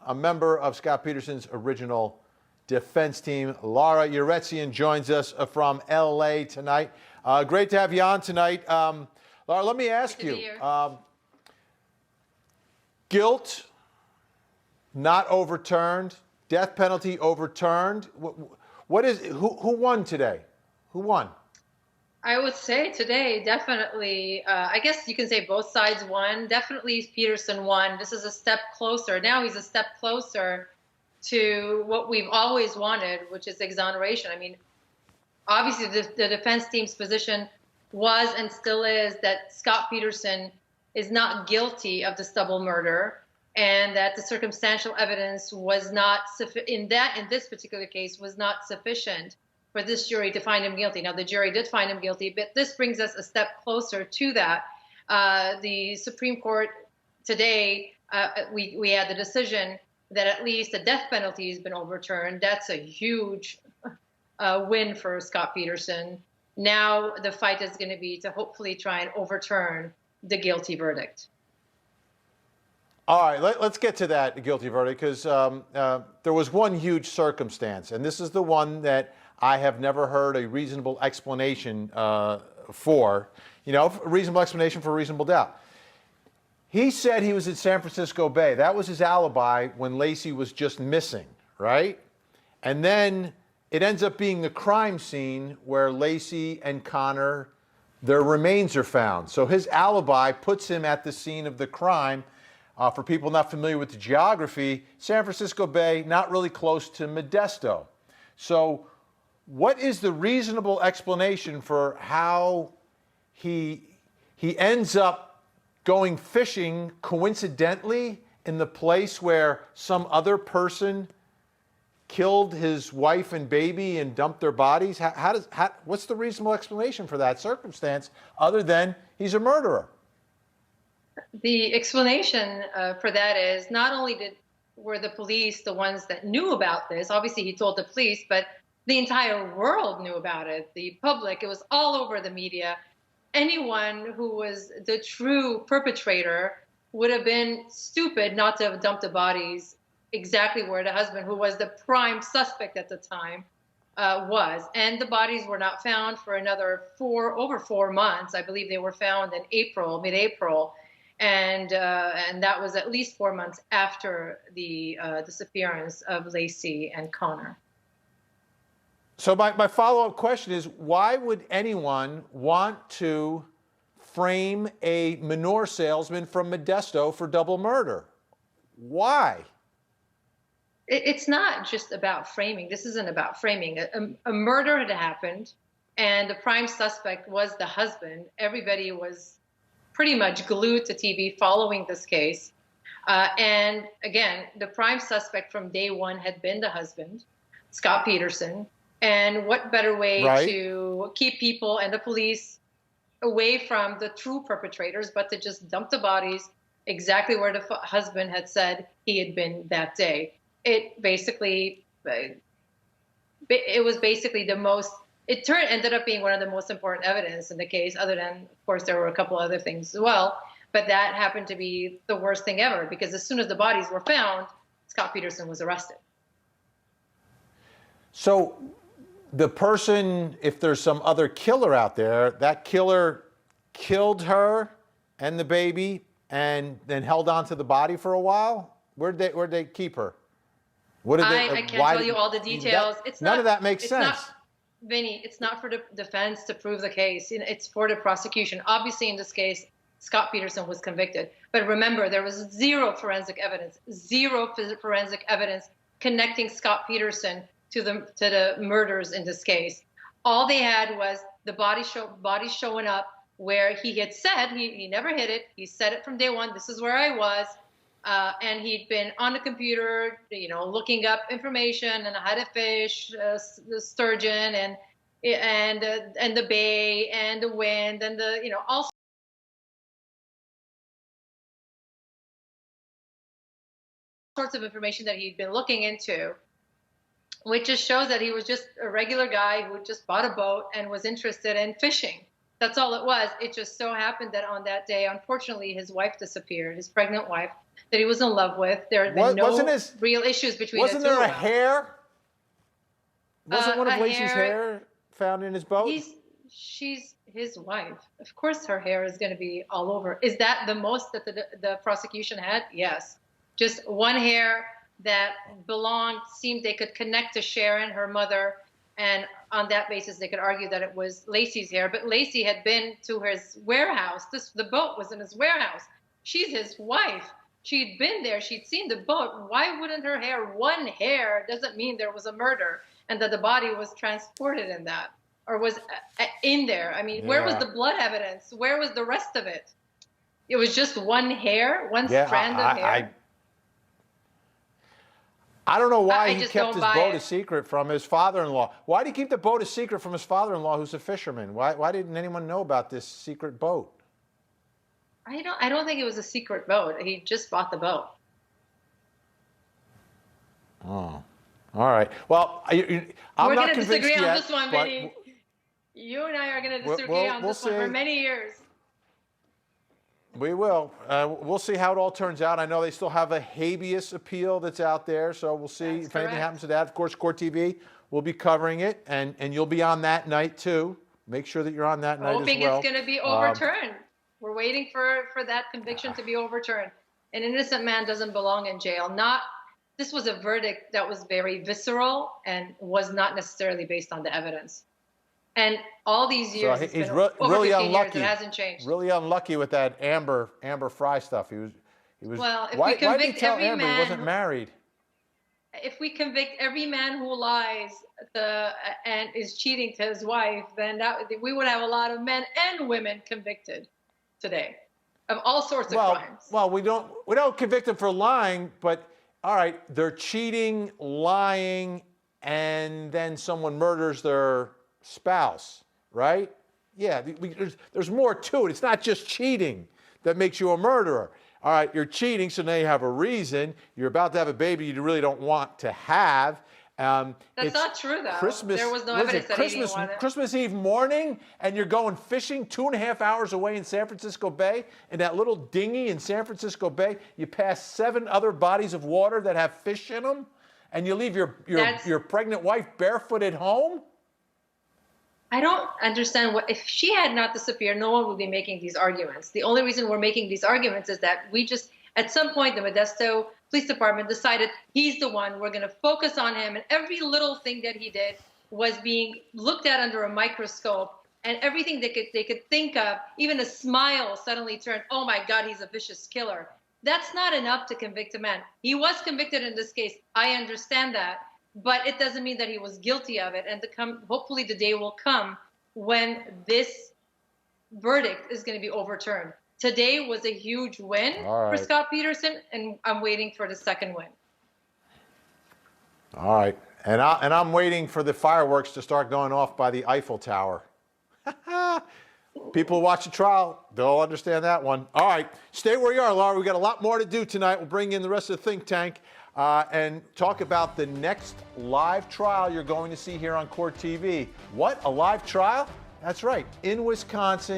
a member of Scott Peterson's original defense team. Lara Yeretsian joins us from LA tonight. Great to have you on tonight. Lara, let me ask you, guilt not overturned, death penalty overturned. Who won today? Who won? I would say today, definitely, I guess you can say both sides won. Definitely Peterson won. This is a step closer. Now he's a step closer to what we've always wanted, which is exoneration. I mean, obviously the defense team's position was and still is that Scott Peterson is not guilty of this double murder, and that the circumstantial evidence was not in this particular case was not sufficient for this jury to find him guilty. Now, the jury did find him guilty, but this brings us a step closer to that. The Supreme Court today, we had the decision that at least the death penalty has been overturned. That's a huge win for Scott Peterson. Now the fight is going to be to hopefully try and overturn the guilty verdict. All right, let's get to that guilty verdict, because there was one huge circumstance, and this is the one that I have never heard a reasonable explanation for. You know, a reasonable explanation for reasonable doubt. He said he was at San Francisco Bay. That was his alibi when Laci was just missing, right? And then it ends up being the crime scene where Laci and Connor, their remains are found. So his alibi puts him at the scene of the crime. For people not familiar with the geography, San Francisco Bay, not really close to Modesto. So what is the reasonable explanation for how he ends up going fishing coincidentally in the place where some other person killed his wife and baby and dumped their bodies? What's the reasonable explanation for that circumstance other than he's a murderer? The explanation for that is not only were the police the ones that knew about this. Obviously, he told the police, but the entire world knew about it. The public, it was all over the media. Anyone who was the true perpetrator would have been stupid not to have dumped the bodies exactly where the husband, who was the prime suspect at the time, was. And the bodies were not found for another over 4 months. I believe they were found in mid-April. And that was at least 4 months after the disappearance of Laci and Connor. So my follow-up question is, why would anyone want to frame a manure salesman from Modesto for double murder? Why? It's not just about framing. This isn't about framing. A murder had happened, and the prime suspect was the husband. Everybody was pretty much glued to TV following this case. And again, the prime suspect from day one had been the husband, Scott Peterson. And what better way to keep people and the police away from the true perpetrators but to just dump the bodies exactly where the husband had said he had been that day. It was basically ended up being one of the most important evidence in the case, other than, of course, there were a couple other things as well. But that happened to be the worst thing ever, because as soon as the bodies were found, Scott Peterson was arrested. So the person, if there's some other killer out there, that killer killed her and the baby and then held on to the body for a while? Where'd they keep her? I can't tell you all the details. None of that makes sense. Vinny, it's not for the defense to prove the case. It's for the prosecution. Obviously, in this case, Scott Peterson was convicted. But remember, there was zero forensic evidence connecting Scott Peterson to the murders in this case. All they had was the body showing up where he had said he never hid it. He said it from day one. This is where I was. And he'd been on the computer, looking up information and how to fish the sturgeon and the bay and the wind and all sorts of information that he'd been looking into, which just shows that he was just a regular guy who just bought a boat and was interested in fishing. That's all it was. It just so happened that on that day, unfortunately, his wife disappeared, his pregnant wife that he was in love with. There had been Wasn't no his- real issues between Wasn't the two there a of them. hair? Wasn't one of A Laci's hair found in his boat? She's his wife. Of course, her hair is going to be all over. Is that the most that the prosecution had? Yes, just one hair that seemed they could connect to Sharon, her mother, and on that basis they could argue that it was Laci's hair. But Laci had been to his warehouse. The boat was in his warehouse. She's his wife. She'd been there. She'd seen the boat. Why wouldn't her hair, one hair, doesn't mean there was a murder and that the body was transported in that or was in there? I mean, where was the blood evidence? Where was the rest of it? It was just one hair, one strand of hair. I don't know why he just kept don't his buy boat it. a secret from his father-in-law. Why did he keep the boat a secret from his father-in-law, who's a fisherman? Why didn't anyone know about this secret boat? I don't think it was a secret boat. He just bought the boat. Oh, all right. Well, I'm We're not going to convinced disagree on yet, this one, but Vinny. You and I are going to disagree on this one for many years. We will. We'll see how it all turns out. I know they still have a habeas appeal that's out there, so we'll see if anything happens to that. Of course, Court TV will be covering it, and you'll be on that night too. Make sure that you're on that night as well. Hoping it's going to be overturned. We're waiting for that conviction to be overturned. An innocent man doesn't belong in jail. This was a verdict that was very visceral and was not necessarily based on the evidence. And all these years, it's been over really 15 unlucky. years, it hasn't changed. Really unlucky with that Amber Fry stuff. He was. Well, if why we convict did he tell every Amber he man wasn't married? If we convict every man who lies and is cheating to his wife, then we would have a lot of men and women convicted today of all sorts of crimes. Well, we don't convict them for lying, but all right, they're cheating, lying, and then someone murders their spouse, right? Yeah, there's more to it. It's not just cheating that makes you a murderer. All right, you're cheating, so now you have a reason. You're about to have a baby you really don't want to have. That's not true, though. There was no evidence that he didn't want it. Christmas Eve morning, and you're going fishing 2.5 hours away in San Francisco Bay, in that little dinghy in San Francisco Bay. You pass 7 other bodies of water that have fish in them, and you leave your pregnant wife barefoot at home? I don't understand if she had not disappeared, no one would be making these arguments. The only reason we're making these arguments is that at some point, the Modesto Police Department decided he's the one, we're going to focus on him, and every little thing that he did was being looked at under a microscope, and everything they could think of, even a smile suddenly turned, oh my God, he's a vicious killer. That's not enough to convict a man. He was convicted in this case. I understand that. But it doesn't mean that he was guilty of it. And hopefully the day will come when this verdict is going to be overturned. Today was a huge win for Scott Peterson, and I'm waiting for the second win. All right. And I'm waiting for the fireworks to start going off by the Eiffel Tower. People who watch the trial, they'll understand that one. All right. Stay where you are, Lara. We've got a lot more to do tonight. We'll bring in the rest of the think tank. And talk about the next live trial you're going to see here on Court TV. What? A live trial? That's right, in Wisconsin.